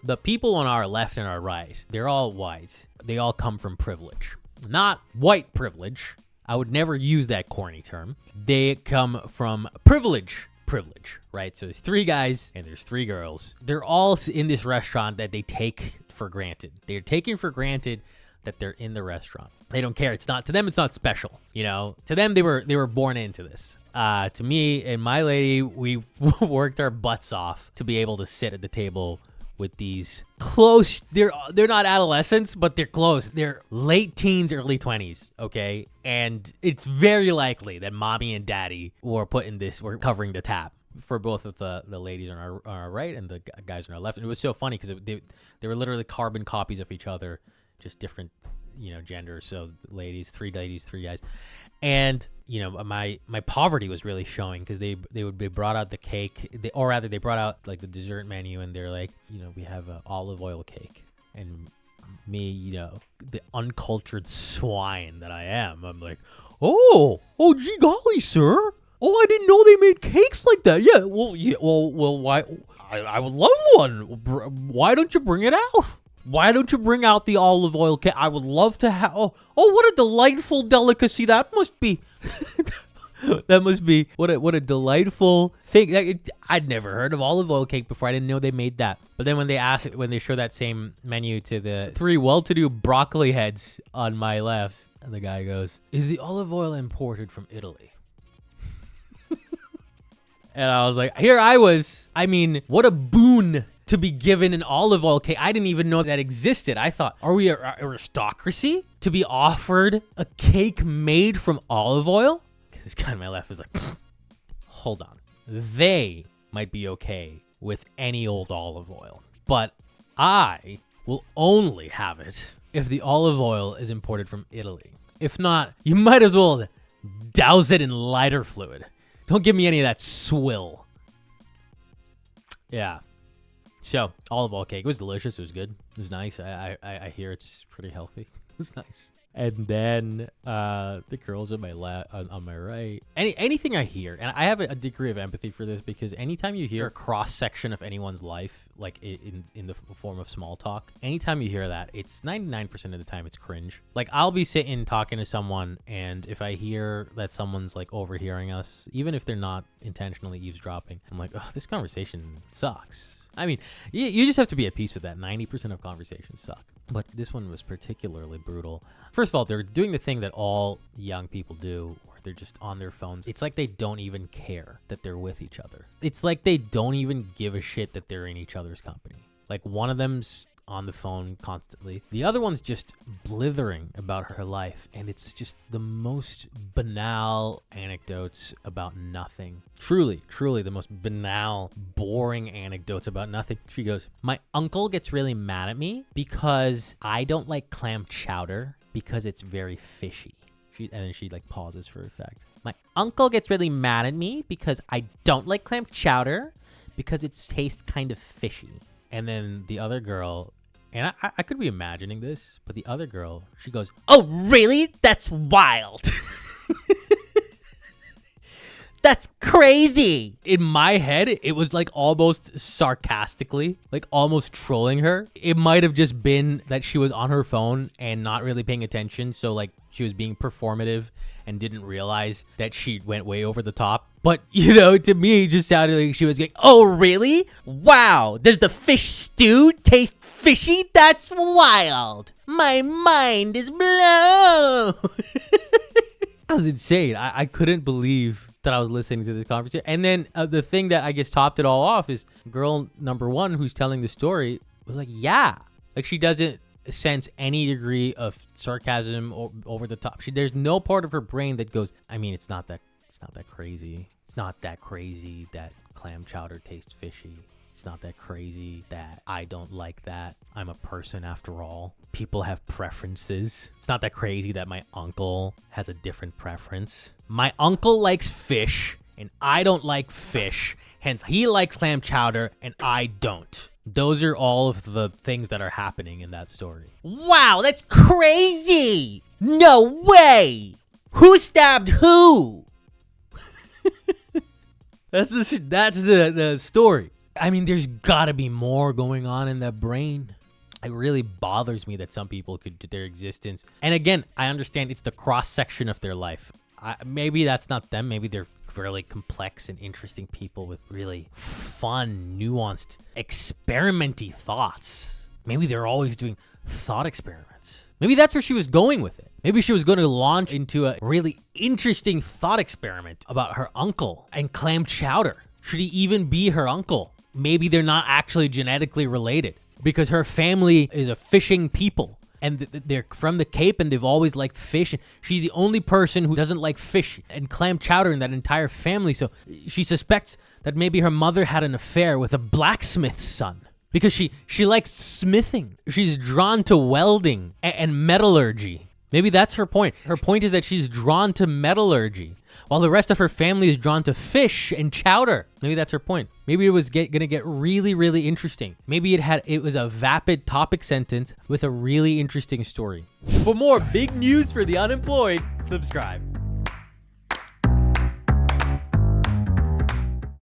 The people on our left and our right, they're all white. They all come from privilege. Not white privilege. I would never use that corny term. They come from privilege, right? So there's 3 guys and there's 3 girls. They're all in this restaurant that they take for granted. They're taking for granted that they're in the restaurant. They don't care. It's not, to them, it's not special. You know, to them, they were born into this. To me and my lady, we worked our butts off to be able to sit at the table with these close, they're not adolescents, but they're close. They're late teens, early 20s, okay? And it's very likely that mommy and daddy were covering the tab for both of the ladies on our right and the guys on our left. And it was so funny because they were literally carbon copies of each other, just different, genders. So ladies, 3 guys. And, my poverty was really showing because they brought out the cake, they brought out like the dessert menu, and they're like, we have an olive oil cake. And me, the uncultured swine that I am, I'm like, oh, gee golly, sir. Oh, I didn't know they made cakes like that. Yeah, well, why? I would love one. Why don't you bring it out? Why don't you bring out the olive oil cake? I would love to have. Oh, what a delightful delicacy that must be. That must be what a delightful thing. I'd never heard of olive oil cake before. I didn't know they made that. But then when they show that same menu to the 3 well-to-do broccoli heads on my left, and the guy goes, "Is the olive oil imported from Italy?" And I was like, here I was. I mean, what a boon to be given an olive oil cake. I didn't even know that existed. I thought, are we an aristocracy to be offered a cake made from olive oil? This guy on my left was like, hold on. They might be okay with any old olive oil, but I will only have it if the olive oil is imported from Italy. If not, you might as well douse it in lighter fluid. Don't give me any of that swill. Yeah. So, olive oil cake. It was delicious. It was good. It was nice. I hear it's pretty healthy. It's nice. And then the girls on my on my right. Anything I hear, and I have a degree of empathy for this, because anytime you hear a cross section of anyone's life, like in the form of small talk, anytime you hear that, it's 99% of the time it's cringe. Like, I'll be sitting talking to someone, and if I hear that someone's like overhearing us, even if they're not intentionally eavesdropping, I'm like, oh, this conversation sucks. I mean, you just have to be at peace with that. 90% of conversations suck. But this one was particularly brutal. First of all, they're doing the thing that all young people do, where they're just on their phones. It's like they don't even care that they're with each other. It's like they don't even give a shit that they're in each other's company. Like, one of them's on the phone constantly. The other one's just blithering about her life, and it's just the most banal anecdotes about nothing. Truly the most banal, boring anecdotes about nothing. She goes, my uncle gets really mad at me because I don't like clam chowder because it's very fishy. And then she like pauses for effect. My uncle gets really mad at me because I don't like clam chowder because it tastes kind of fishy. And then the other girl, and I could be imagining this, but the other girl, she goes, oh, really? That's wild. That's crazy. In my head, it was like almost sarcastically, like almost trolling her. It might have just been that she was on her phone and not really paying attention. So like she was being performative and didn't realize that she went way over the top. But, to me, it just sounded like she was going, oh, really? Wow. Does the fish stew taste fishy? That's wild. My mind is blown. That was insane. I couldn't believe that I was listening to this conversation. And then the thing that I guess topped it all off is girl number 1 who's telling the story was like, yeah. Like, she doesn't sense any degree of sarcasm or over the top. There's no part of her brain that goes, I mean, it's not that crazy. It's not that crazy that clam chowder tastes fishy. It's not that crazy that I don't like that. I'm a person after all. People have preferences. It's not that crazy that my uncle has a different preference. My uncle likes fish and I don't like fish. Hence, he likes clam chowder and I don't. Those are all of the things that are happening in that story. Wow, that's crazy. No way. Who stabbed who? That's the story. I mean, there's gotta be more going on in the brain. It really bothers me that some people could do their existence. And again, I understand it's the cross section of their life. Maybe that's not them. Maybe they're really complex and interesting people with really fun, nuanced, experimenty thoughts. Maybe they're always doing thought experiments. Maybe that's where she was going with it. Maybe she was going to launch into a really interesting thought experiment about her uncle and clam chowder. Should he even be her uncle? Maybe they're not actually genetically related because her family is a fishing people. And they're from the Cape and they've always liked fish. And she's the only person who doesn't like fish and clam chowder in that entire family. So she suspects that maybe her mother had an affair with a blacksmith's son because she likes smithing. She's drawn to welding and metallurgy. Maybe that's her point. Her point is that she's drawn to metallurgy while the rest of her family is drawn to fish and chowder. Maybe that's her point. Maybe it was gonna get really, really interesting. Maybe it was a vapid topic sentence with a really interesting story. For more big news for the unemployed, subscribe.